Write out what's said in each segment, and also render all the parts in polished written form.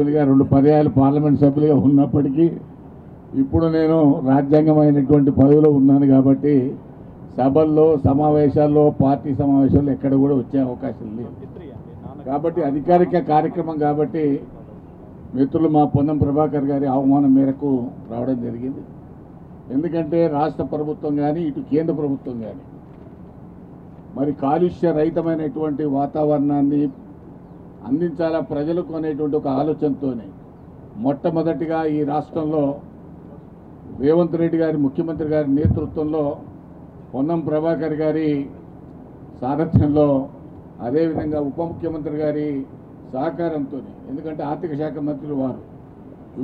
రెండు పర్యాయాలు పార్లమెంట్ సభ్యులుగా ఉన్నప్పటికీ ఇప్పుడు నేను రాజ్యాంగమైనటువంటి పదవిలో ఉన్నాను కాబట్టి సభల్లో సమావేశాల్లో పార్టీ సమావేశాల్లో ఎక్కడ కూడా వచ్చే అవకాశం లేదు కాబట్టి అధికారిక కార్యక్రమం కాబట్టి మిత్రులు మా పొన్నం ప్రభాకర్ గారి ఆహ్వానం మేరకు రావడం జరిగింది. ఎందుకంటే రాష్ట్ర ప్రభుత్వం కానీ ఇటు కేంద్ర ప్రభుత్వం కానీ మరి కాలుష్య రహితమైనటువంటి వాతావరణాన్ని అందించాలా ప్రజలకు అనేటువంటి ఒక ఆలోచనతోనే మొట్టమొదటిగా ఈ రాష్ట్రంలో రేవంత్ రెడ్డి గారి ముఖ్యమంత్రి గారి నేతృత్వంలో పొన్నం ప్రభాకర్ గారి సారథ్యంలో అదేవిధంగా ఉప ముఖ్యమంత్రి గారి సహకారంతో ఎందుకంటే ఆర్థిక శాఖ మంత్రులు వారు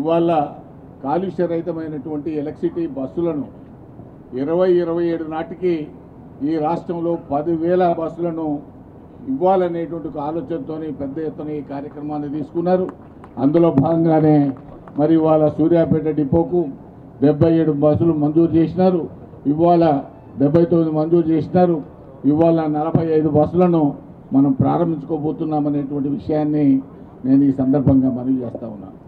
ఇవాళ కాలుష్య రహితమైనటువంటి ఎలక్ట్రిసిటీ బస్సులను 2027 నాటికి ఈ రాష్ట్రంలో 10,000 బస్సులను ఇవ్వాలనేటువంటి ఒక ఆలోచనతో పెద్ద ఎత్తున ఈ కార్యక్రమాన్ని తీసుకున్నారు. అందులో భాగంగానే మరి ఇవాళ సూర్యాపేట డిపోకు 77 బస్సులు మంజూరు చేసినారు. ఇవాళ 79 మంజూరు చేసినారు. ఇవాళ 45 బస్సులను మనం ప్రారంభించుకోబోతున్నామనేటువంటి విషయాన్ని నేను ఈ సందర్భంగా మనవి చేస్తా ఉన్నాను.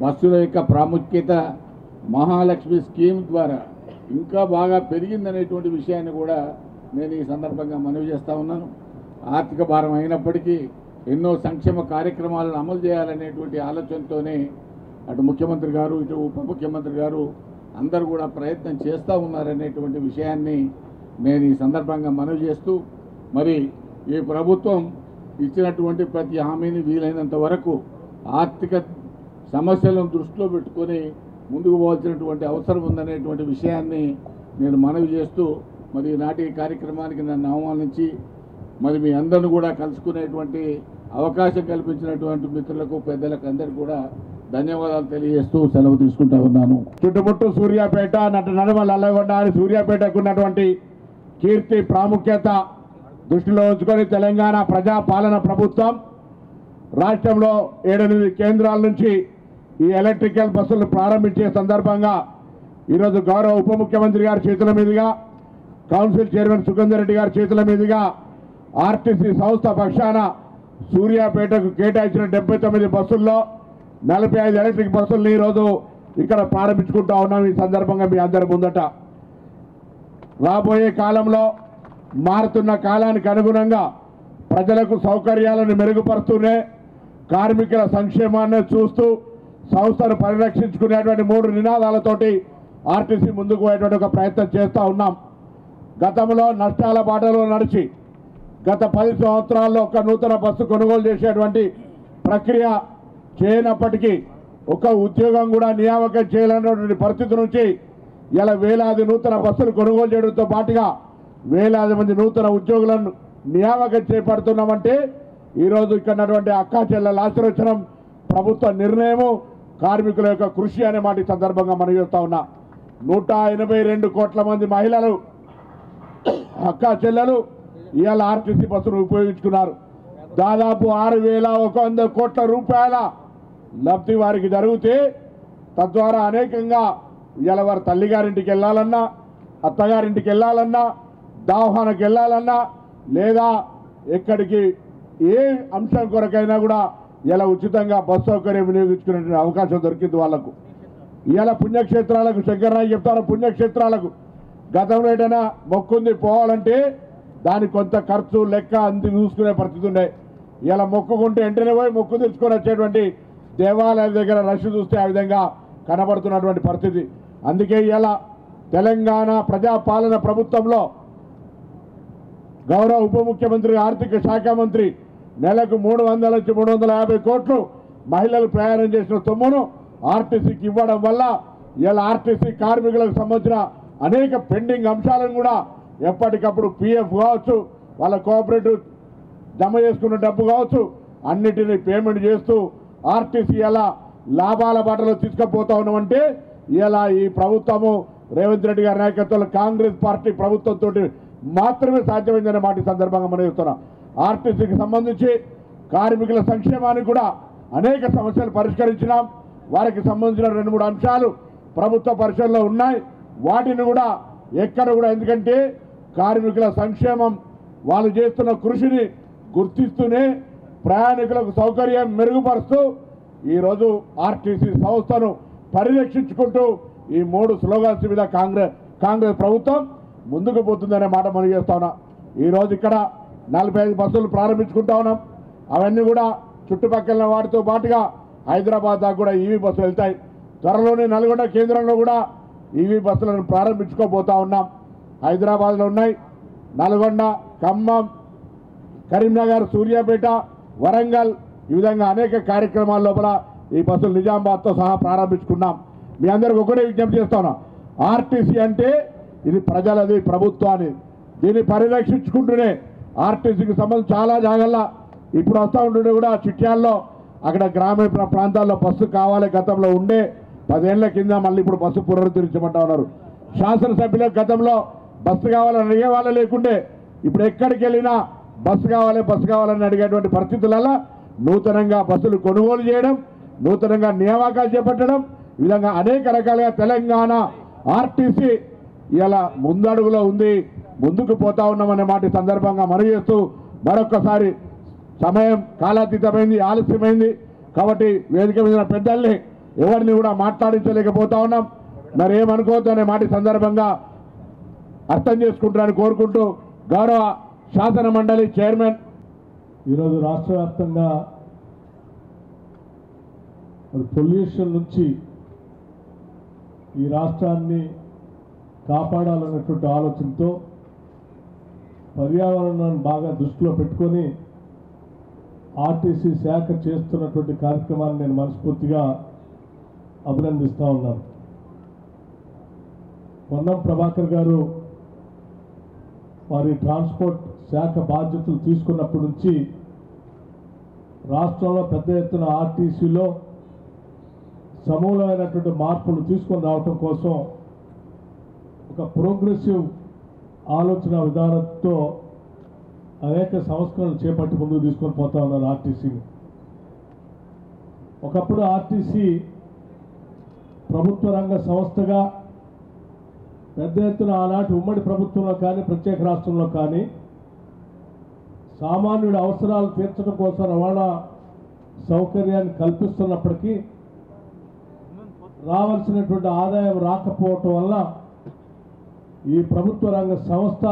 బస్సుల యొక్క ప్రాముఖ్యత మహాలక్ష్మి స్కీమ్ ద్వారా ఇంకా బాగా పెరిగిందనేటువంటి విషయాన్ని కూడా నేను ఈ సందర్భంగా మనవి చేస్తా ఉన్నాను. ఆర్థిక భారం అయినప్పటికీ ఎన్నో సంక్షేమ కార్యక్రమాలను అమలు చేయాలనేటువంటి ఆలోచనతోనే అటు ముఖ్యమంత్రి గారు ఇటు ఉప ముఖ్యమంత్రి గారు అందరూ కూడా ప్రయత్నం చేస్తూ ఉన్నారనేటువంటి విషయాన్ని నేను ఈ సందర్భంగా మనవి చేస్తూ మరి ఈ ప్రభుత్వం ఇచ్చినటువంటి ప్రతి హామీని వీలైనంత వరకు ఆర్థిక సమస్యలను దృష్టిలో పెట్టుకొని ముందుకు పోవాల్సినటువంటి అవసరం ఉందనేటువంటి విషయాన్ని నేను మనవి చేస్తూ మరి నాటి కార్యక్రమానికి నన్ను ఆహ్వానించి మరి మీ అందరిని కూడా కలుసుకునేటువంటి అవకాశం కల్పించినటువంటి మిత్రులకు పెద్దలకు అందరికీ కూడా ధన్యవాదాలు తెలియజేస్తూ సెలవు తీసుకుంటా ఉన్నాను. చుట్టుముట్టు సూర్యాపేట నడుమ నల్లగొండ అని సూర్యాపేటకు ఉన్నటువంటి కీర్తి ప్రాముఖ్యత దృష్టిలో ఉంచుకొని తెలంగాణ ప్రజాపాలన ప్రభుత్వం రాష్ట్రంలో 7-8 కేంద్రాల నుంచి ఈ ఎలక్ట్రికల్ బస్సులు ప్రారంభించే సందర్భంగా ఈరోజు గౌరవ ఉప ముఖ్యమంత్రి గారి చేతుల మీదుగా కౌన్సిల్ చైర్మన్ సుఖేందర్ రెడ్డి గారి చేతుల మీదుగా ఆర్టీసీ సంస్థ పక్షాన సూర్యాపేటకు కేటాయించిన 79 బస్సుల్లో 45 ఎలక్ట్రిక్ బస్సులను ఈరోజు ఇక్కడ ప్రారంభించుకుంటా ఉన్నాం. ఈ సందర్భంగా మీ అందరి ముందట రాబోయే కాలంలో మారుతున్న కాలానికి అనుగుణంగా ప్రజలకు సౌకర్యాలను మెరుగుపరుస్తూనే కార్మికుల సంక్షేమాన్ని చూస్తూ సంస్థను పరిరక్షించుకునేటువంటి 3 నినాదాలతోటి ఆర్టీసీ ముందుకు పోయేటువంటి ఒక ప్రయత్నం చేస్తూ ఉన్నాం. గతంలో నష్టాల బాటలో నడిచి గత 10 సంవత్సరాల్లో ఒక నూతన బస్సు కొనుగోలు చేసేటువంటి ప్రక్రియ చేయనప్పటికీ ఒక ఉద్యోగం కూడా నియామకం చేయాలనేటువంటి పరిస్థితి నుంచి ఇలా వేలాది నూతన బస్సులు కొనుగోలు చేయడంతో పాటుగా వేలాది మంది నూతన ఉద్యోగులను నియామకం చేపడుతున్నామంటే ఈరోజు ఇక్కడ ఉన్నటువంటి అక్కా చెల్లెల ఆశీర్వచనం ప్రభుత్వ నిర్ణయము కార్మికుల యొక్క కృషి అనే మాట ఈ సందర్భంగా మనం చేస్తా ఉన్నా. 182 కోట్ల మంది మహిళలు అక్కా చెల్లెలు ఇవాళ ఆర్టీసీ బస్సును ఉపయోగించుకున్నారు. దాదాపు 6,100 కోట్ల రూపాయల లబ్ధి వారికి జరిగితే తద్వారా అనేకంగా ఇవాళ వారు తల్లిగారింటికి వెళ్ళాలన్నా అత్తగారింటికి వెళ్ళాలన్నా దవాఖానకు వెళ్ళాలన్నా లేదా ఎక్కడికి ఏ అంశం కొరకైనా కూడా ఇలా ఉచితంగా బస్సు సౌకర్యం వినియోగించుకునే అవకాశం దొరికింది వాళ్లకు. ఇలా పుణ్యక్షేత్రాలకు శంకరరావు చెప్తారు పుణ్యక్షేత్రాలకు గతంలో ఏదైనా మొక్కుంది పోవాలంటే దానికి కొంత ఖర్చు లెక్క అంది చూసుకునే పరిస్థితి ఉండే. ఇలా మొక్కుకుంటే వెంటనే పోయి మొక్కు తెచ్చుకొని వచ్చేటువంటి దేవాలయాల దగ్గర రష్ చూస్తే ఆ విధంగా కనబడుతున్నటువంటి పరిస్థితి. అందుకే ఇలా తెలంగాణ ప్రజాపాలన ప్రభుత్వంలో గౌరవ ఉప ముఖ్యమంత్రి ఆర్థిక శాఖ మంత్రి నెలకు 300 నుంచి 350 కోట్లు మహిళలు ప్రయాణం చేసిన సొమ్మును ఆర్టీసీకి ఇవ్వడం వల్ల ఇలా ఆర్టీసీ కార్మికులకు సంబంధించిన అనేక పెండింగ్ అంశాలను కూడా ఎప్పటికప్పుడు పిఎఫ్ కావచ్చు వాళ్ళ కోఆపరేటివ్ జమ చేసుకున్న డబ్బు కావచ్చు అన్నిటినీ పేమెంట్ చేస్తూ ఆర్టీసీ ఎలా లాభాల బాటలో తీసుకుపోతా ఉన్నామంటే ఇలా ఈ ప్రభుత్వము రేవంత్ రెడ్డి గారి నాయకత్వంలో కాంగ్రెస్ పార్టీ ప్రభుత్వంతో మాత్రమే సాధ్యమైందనే మాట సందర్భంగా మనం చెప్తున్నాం. ఆర్టీసీకి సంబంధించి కార్మికుల సంక్షేమానికి కూడా అనేక సమస్యలు పరిష్కరించినాం. వారికి సంబంధించిన 2-3 అంశాలు ప్రభుత్వ పరిశీలనలో ఉన్నాయి. వాటిని కూడా ఎక్కడ కూడా ఎందుకంటే కార్మికుల సంక్షేమం వాళ్ళు చేస్తున్న కృషిని గుర్తిస్తూనే ప్రయాణికులకు సౌకర్యం మెరుగుపరుస్తూ ఈరోజు ఆర్టీసీ సంస్థను పరిరక్షించుకుంటూ ఈ 3 స్లోగన్స్ మీద కాంగ్రెస్ ప్రభుత్వం ముందుకు పోతుందనే మాట మనం చేస్తా ఉన్నాం. ఈరోజు ఇక్కడ 45 బస్సులు ప్రారంభించుకుంటా ఉన్నాం. అవన్నీ కూడా చుట్టుపక్కల వాటితో పాటుగా హైదరాబాద్ దాకా కూడా ఈవీ బస్సులు వెళ్తాయి. త్వరలోనే నల్గొండ కేంద్రంలో కూడా ఈవీ బస్సులను ప్రారంభించుకోబోతా ఉన్నాం. హైదరాబాద్లో ఉన్నాయి, నల్గొండ, ఖమ్మం, కరీంనగర్, సూర్యాపేట, వరంగల్, ఈ విధంగా అనేక కార్యక్రమాల లోపల ఈ బస్సులు నిజామాబాద్తో సహా ప్రారంభించుకున్నాం. మీ అందరికి ఒకటే విజ్ఞప్తి చేస్తాను, ఆర్టీసీ అంటే ఇది ప్రజలది, ప్రభుత్వాన్ని. దీన్ని పరిరక్షించుకుంటూనే ఆర్టీసీకి సంబంధించి చాలా జాగాల్లో ఇప్పుడు వస్తూ ఉంటుండే కూడా చిట్యాల్లో అక్కడ గ్రామీణ ప్రాంతాల్లో బస్సు కావాలి, గతంలో ఉండే 10 ఏళ్ల కింద మళ్ళీ ఇప్పుడు బస్సు పునరుద్ధరించమంటా ఉన్నారు. శాసనసభ్యులకు గతంలో బస్సు కావాలని అడిగే వాళ్ళు లేకుండే, ఇప్పుడు ఎక్కడికి వెళ్ళినా బస్సు కావాలని అడిగేటువంటి పరిస్థితులలో నూతనంగా బస్సులు కొనుగోలు చేయడం, నూతనంగా నియామకాలు చేపట్టడం, ఈ విధంగా అనేక రకాలుగా తెలంగాణ ఆర్టీసీ ఇలా ముందడుగులో ఉంది, ముందుకు పోతా ఉన్నామనే మాట సందర్భంగా మనవి చేస్తూ మరొక్కసారి సమయం కాలాతీతమైంది, ఆలస్యమైంది కాబట్టి వేదిక మీద పెద్దల్ని ఎవరిని కూడా మాట్లాడించలేకపోతా ఉన్నాం. మరి ఏమనుకోవద్దు అనే మాట సందర్భంగా అర్థం చేసుకుంటారని కోరుకుంటూ గౌరవ శాసన మండలి చైర్మన్ ఈరోజు రాష్ట్ర వ్యాప్తంగా పొల్యూషన్ నుంచి ఈ రాష్ట్రాన్ని కాపాడాలన్నటువంటి ఆలోచనతో పర్యావరణాన్ని బాగా దృష్టిలో పెట్టుకొని ఆర్టీసీ శాఖ చేస్తున్నటువంటి కార్యక్రమాన్ని నేను మనస్ఫూర్తిగా అభినందిస్తూ ఉన్నాను. పొన్నం ప్రభాకర్ గారు వారి ట్రాన్స్పోర్ట్ శాఖ బాధ్యతలు తీసుకున్నప్పటి నుంచి రాష్ట్రంలో పెద్ద ఎత్తున ఆర్టీసీలో సమూలమైనటువంటి మార్పులు తీసుకొని రావటం కోసం ఒక ప్రోగ్రెసివ్ ఆలోచన విధానంతో అనేక సంస్కరణలు చేపట్టి ముందుకు తీసుకొని పోతా ఉన్నారు ఆర్టీసీని. ఒకప్పుడు ఆర్టీసీ ప్రభుత్వ రంగ సంస్థగా పెద్ద ఎత్తున ఆనాటి ఉమ్మడి ప్రభుత్వంలో కానీ ప్రత్యేక రాష్ట్రంలో కానీ సామాన్యుడి అవసరాలు తీర్చడం కోసం రవాణా సౌకర్యాన్ని కల్పిస్తున్నప్పటికీ రావాల్సినటువంటి ఆదాయం రాకపోవటం వల్ల ఈ ప్రభుత్వ రంగ సంస్థ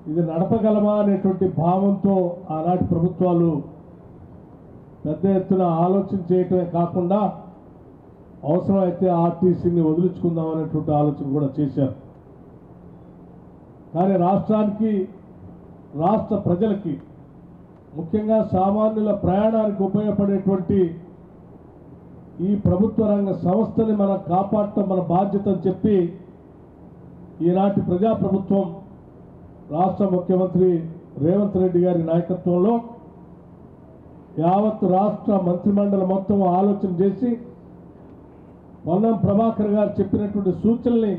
ఇది నడపగలమా అనేటువంటి భావంతో ఆనాటి ప్రభుత్వాలు పెద్ద ఎత్తున ఆలోచన చేయటమే కాకుండా అవసరమైతే ఆర్టీసీని వదిలించుకుందాం అనేటువంటి ఆలోచన కూడా చేశారు. కానీ రాష్ట్రానికి, రాష్ట్ర ప్రజలకి, ముఖ్యంగా సామాన్యుల ప్రయాణానికి ఉపయోగపడేటువంటి ఈ ప్రభుత్వ రంగ సంస్థని మనం కాపాడటం మన బాధ్యత అని చెప్పి ఈనాటి ప్రజాప్రభుత్వం రాష్ట్ర ముఖ్యమంత్రి రేవంత్ రెడ్డి గారి నాయకత్వంలో యావత్ రాష్ట్ర మంత్రిమండలి మొత్తం ఆలోచన చేసి పొన్నం ప్రభాకర్ గారు చెప్పినటువంటి సూచనల్ని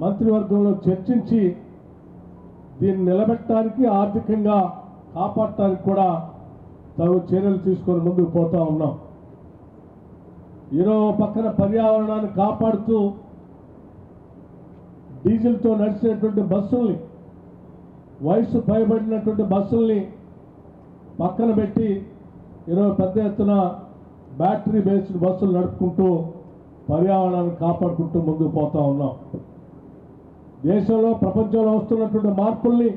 మంత్రివర్గంలో చర్చించి దీన్ని నిలబెట్టడానికి, ఆర్థికంగా కాపాడటానికి కూడా తగు చర్యలు తీసుకొని ముందుకు పోతా ఉన్నాం. ఈరోజు పక్కన పర్యావరణాన్ని కాపాడుతూ డీజిల్తో నడిచేటువంటి బస్సుల్ని, వయసు పైబడినటువంటి బస్సుల్ని పక్కన పెట్టి ఈరోజు పెద్ద ఎత్తున బ్యాటరీ బేస్డ్ బస్సులు నడుపుకుంటూ పర్యావరణాన్ని కాపాడుకుంటూ ముందుకు పోతా ఉన్నాం. దేశంలో, ప్రపంచంలో వస్తున్నటువంటి మార్పుల్ని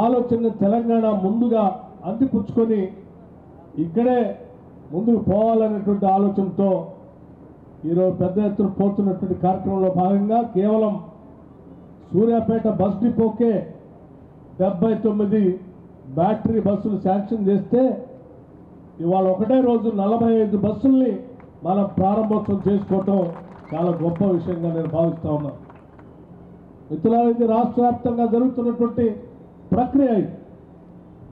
ఆలోచన తెలంగాణ ముందుగా అందిపుచ్చుకొని ఇక్కడే ముందుకు పోవాలనేటువంటి ఆలోచనతో ఈరోజు పెద్ద ఎత్తున పోతున్నటువంటి కార్యక్రమంలో భాగంగా కేవలం సూర్యాపేట బస్ డిపోకే 79 బ్యాటరీ బస్సులు శాంక్షన్ చేస్తే ఇవాళ ఒకటే రోజు 45 బస్సుల్ని మనం ప్రారంభోత్సవం చేసుకోవటం చాలా గొప్ప విషయంగా నేను భావిస్తా ఉన్నాను. మిత్రులారా, ఇది రాష్ట్ర వ్యాప్తంగా జరుగుతున్నటువంటి ప్రక్రియ.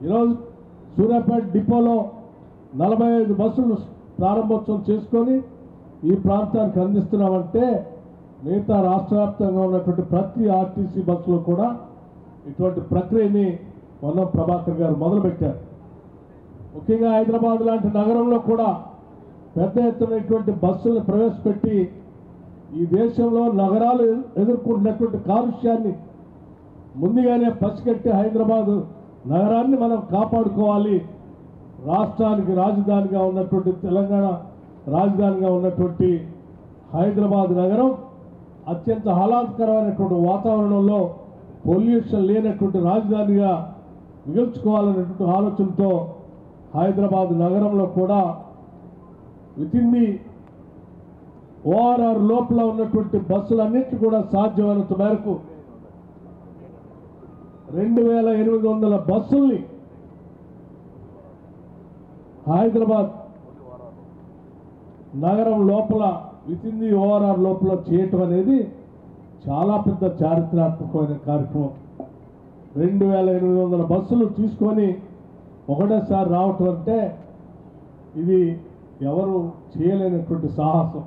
ఈరోజు సూర్యాపేట డిపోలో 45 బస్సులు ప్రారంభోత్సవం చేసుకొని ఈ ప్రాంతానికి అందిస్తున్నామంటే మిగతా రాష్ట్ర వ్యాప్తంగా ఉన్నటువంటి ప్రతి ఆర్టీసీ బస్సులో కూడా ఇటువంటి ప్రక్రియని పొన్నం ప్రభాకర్ గారు మొదలుపెట్టారు. ముఖ్యంగా హైదరాబాద్ లాంటి నగరంలో కూడా పెద్ద ఎత్తున ఇటువంటి బస్సులను ప్రవేశపెట్టి ఈ దేశంలో నగరాలు ఎదుర్కొంటున్నటువంటి కాలుష్యాన్ని ముందుగానే పసిగట్టి హైదరాబాద్ నగరాన్ని మనం కాపాడుకోవాలి, రాష్ట్రానికి రాజధానిగా ఉన్నటువంటి తెలంగాణ రాజధానిగా ఉన్నటువంటి హైదరాబాద్ నగరం అత్యంత ఆహ్లాదకరమైనటువంటి వాతావరణంలో పొల్యూషన్ లేనటువంటి రాజధానిగా మిగుల్చుకోవాలనేటువంటి ఆలోచనతో హైదరాబాద్ నగరంలో కూడా వితిన్ ది ఓఆర్ఆర్ లోపల ఉన్నటువంటి బస్సులన్నింటినీ కూడా సాధ్యమైనంత మేరకు 2800 బస్సుల్ని హైదరాబాద్ నగరం లోపల వితిన్ ది ఓఆర్ఆర్ లోపల చేయటం అనేది చాలా పెద్ద చారిత్రాత్మకమైన కార్యక్రమం. 2800 బస్సులు తీసుకొని ఒకటేసారి రావటం అంటే ఇది ఎవరు చేయలేనటువంటి సాహసం.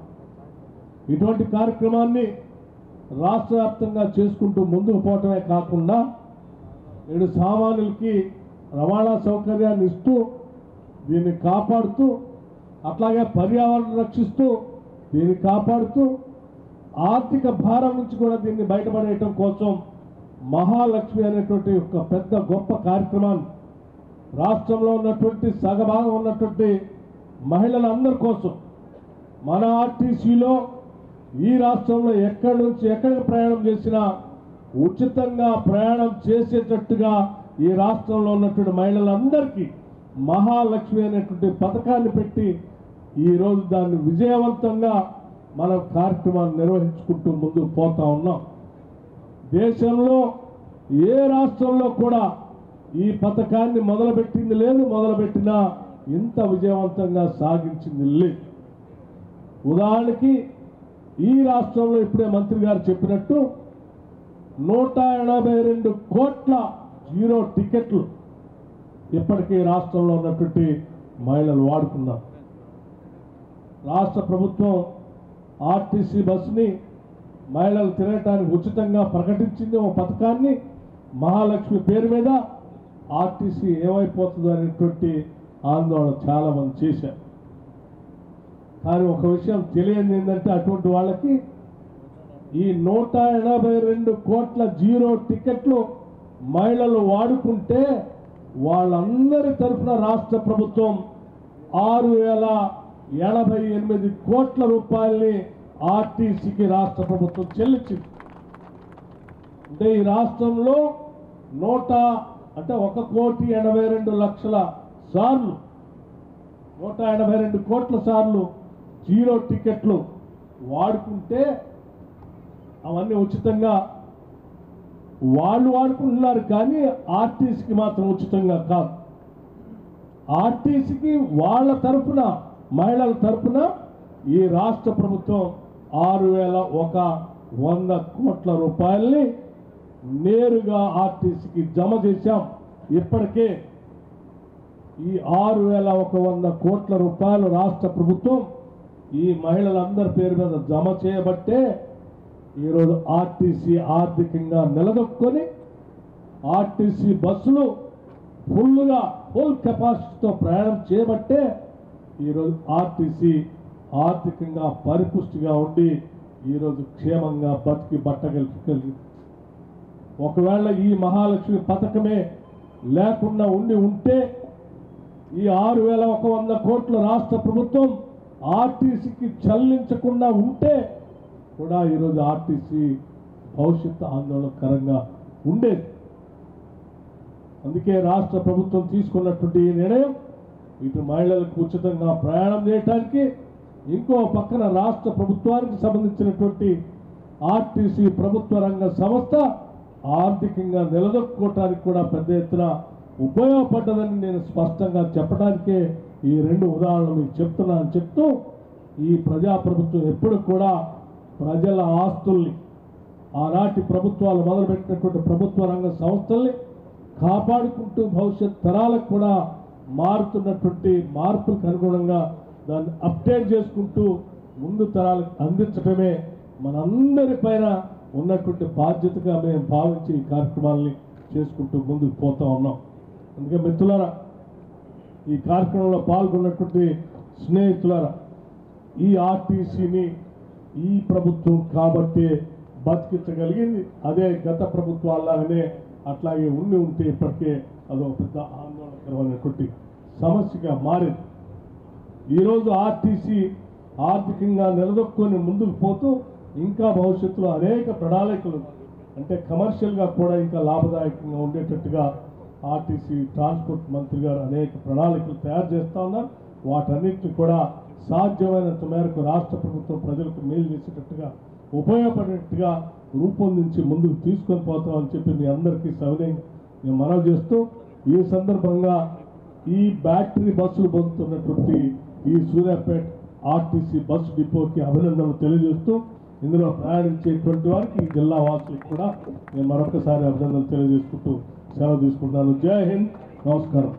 ఇటువంటి కార్యక్రమాన్ని రాష్ట్ర వ్యాప్తంగా చేసుకుంటూ ముందుకు పోవటమే కాకుండా నేడు సామాన్యులకి రవాణా సౌకర్యాన్ని ఇస్తూ దీన్ని కాపాడుతూ అట్లాగే పర్యావరణం రక్షిస్తూ దీన్ని కాపాడుతూ ఆర్థిక భారం నుంచి కూడా దీన్ని బయటపడేయటం కోసం మహాలక్ష్మి అనేటువంటి ఒక పెద్ద గొప్ప కార్యక్రమాన్ని రాష్ట్రంలో ఉన్నటువంటి సగభాగం ఉన్నటువంటి మహిళలందరి కోసం మన ఆర్టీసీలో ఈ రాష్ట్రంలో ఎక్కడి నుంచి ఎక్కడికి ప్రయాణం చేసినా ఉచితంగా ప్రయాణం చేసేటట్టుగా ఈ రాష్ట్రంలో ఉన్నటువంటి మహిళలందరికీ మహాలక్ష్మి అనేటువంటి పథకాన్ని పెట్టి ఈరోజు దాన్ని విజయవంతంగా మన కార్యక్రమాన్ని నిర్వహించుకుంటూ ముందుకు పోతా ఉన్నాం. దేశంలో ఏ రాష్ట్రంలో కూడా ఈ పథకాన్ని మొదలుపెట్టింది లేదు, మొదలుపెట్టినా ఇంత విజయవంతంగా సాగించింది లేదు. ఉదాహరణకి ఈ రాష్ట్రంలో ఇప్పుడే మంత్రి గారు చెప్పినట్టు 182 కోట్ల జీరో టికెట్లు ఇప్పటికీ రాష్ట్రంలో ఉన్నటువంటి మహిళలు వాడుకున్నారు. రాష్ట్ర ప్రభుత్వం ఆర్టీసీ బస్సుని మహిళలు తిరగటానికి ఉచితంగా ప్రకటించింది. ఒక పథకాన్ని మహాలక్ష్మి పేరు మీద ఆర్టీసీ ఏమైపోతుందో అనేటువంటి ఆందోళన చాలా మంది చేశారు. కానీ ఒక విషయం తెలియదు ఏంటంటే అటువంటి వాళ్ళకి ఈ 182 కోట్ల జీరో టికెట్లు మహిళలు వాడుకుంటే వాళ్ళందరి తరఫున రాష్ట్ర ప్రభుత్వం 6088 కోట్ల రూపాయల్ని ఆర్టీసీకి రాష్ట్ర ప్రభుత్వం చెల్లించింది. అంటే ఈ రాష్ట్రంలో 1,82,00,000 సార్లు 182 కోట్ల సార్లు జీరో టికెట్లు వాడుకుంటే అవన్నీ ఉచితంగా వాళ్ళు వాడుకుంటున్నారు. కానీ ఆర్టీసీకి మాత్రం ఉచితంగా కాదు. ఆర్టీసీకి వాళ్ళ తరఫున మహిళల తరఫున ఈ రాష్ట్ర ప్రభుత్వం 6,100 కోట్ల రూపాయల్ని నేరుగా ఆర్టీసీకి జమ చేశాం. ఇప్పటికే ఈ 6,100 కోట్ల రూపాయలు రాష్ట్ర ప్రభుత్వం ఈ మహిళలందరి పేరు మీద జమ చేయబట్టే ఈరోజు ఆర్టీసీ ఆర్థికంగా నిలదొక్కుని ఆర్టీసీ బస్సులు ఫుల్ కెపాసిటీతో ప్రయాణం చేయబట్టే ఈరోజు ఆర్టీసీ ఆర్థికంగా పరిపుష్టిగా ఉండి ఈరోజు క్షేమంగా బతికి బట్టగలిగింది. ఒకవేళ ఈ మహాలక్ష్మి పథకమే లేకుండా ఉంటే ఈ 6,100 కోట్ల రాష్ట్ర ప్రభుత్వం ఆర్టీసీకి చెల్లించకుండా ఉంటే కూడా ఈరోజు ఆర్టీసీ భవిష్యత్తు ఆందోళనకరంగా ఉండేది. అందుకే రాష్ట్ర ప్రభుత్వం తీసుకున్నటువంటి ఈ నిర్ణయం ఇటు మహిళలకు ఉచితంగా ప్రయాణం చేయడానికి, ఇంకో పక్కన రాష్ట్ర ప్రభుత్వానికి సంబంధించినటువంటి ఆర్టీసీ ప్రభుత్వ రంగ సంస్థ ఆర్థికంగా నిలదొక్కుకోవటానికి కూడా పెద్ద ఎత్తున ఉపయోగపడ్డదని నేను స్పష్టంగా చెప్పడానికే ఈ రెండు ఉదాహరణలు మీకు చెప్తున్నాను. చెప్తూ ఈ ప్రజాప్రభుత్వం ఎప్పుడు కూడా ప్రజల ఆస్తుల్ని, ఆనాటి ప్రభుత్వాలు మొదలుపెట్టినటువంటి ప్రభుత్వ రంగ సంస్థల్ని కాపాడుకుంటూ భవిష్యత్ తరాలకు కూడా మారుతున్నటువంటి మార్పులకు అనుగుణంగా దాన్ని అప్డేట్ చేసుకుంటూ ముందు తరాలకు అందించడమే మనందరి పైన ఉన్నటువంటి బాధ్యతగా మేము భావించి ఈ కార్యక్రమాలని చేసుకుంటూ ముందుకు పోతా ఉన్నాం. అందుకే మిత్రులారా, ఈ కార్యక్రమంలో పాల్గొన్నటువంటి స్నేహితులారా, ఈ ఆర్టీసీని ఈ ప్రభుత్వం కాబట్టి బతికించగలిగింది. అదే గత ప్రభుత్వాలనే అట్లాగే ఉంటే ఇప్పటికే అదొక పెద్ద ఆందోళనకరమైనటువంటి సమస్యగా మారింది. ఈరోజు ఆర్టీసీ ఆర్థికంగా నిలదొక్కుని ముందుకు పోతూ ఇంకా భవిష్యత్తులో అనేక ప్రణాళికలు అంటే కమర్షియల్గా కూడా ఇంకా లాభదాయకంగా ఉండేటట్టుగా ఆర్టీసీ ట్రాన్స్పోర్ట్ మంత్రి గారు అనేక ప్రణాళికలు తయారు చేస్తూ ఉన్నారు. వాటన్నిటిని కూడా సాధ్యమైనంత మేరకు రాష్ట్ర ప్రభుత్వం ప్రజలకు మేలు చేసేటట్టుగా ఉపయోగపడేట్టుగా రూపొందించి ముందుకు తీసుకొని పోతామని చెప్పి మీ అందరికీ సవినయంగా నేను మనవి చేస్తూ ఈ సందర్భంగా ఈ బ్యాటరీ బస్సులు పొందుతున్నటువంటి ఈ సూర్యాపేట ఆర్టీసీ బస్సు డిపోకి అభినందనలు తెలియజేస్తూ ఇందులో ప్రయాణించేటువంటి వారికి ఈ జిల్లా వాసులకు కూడా నేను మరొకసారి అభినందనలు తెలియజేసుకుంటూ సెలవు తీసుకుంటాను. జై హింద్, నమస్కారం.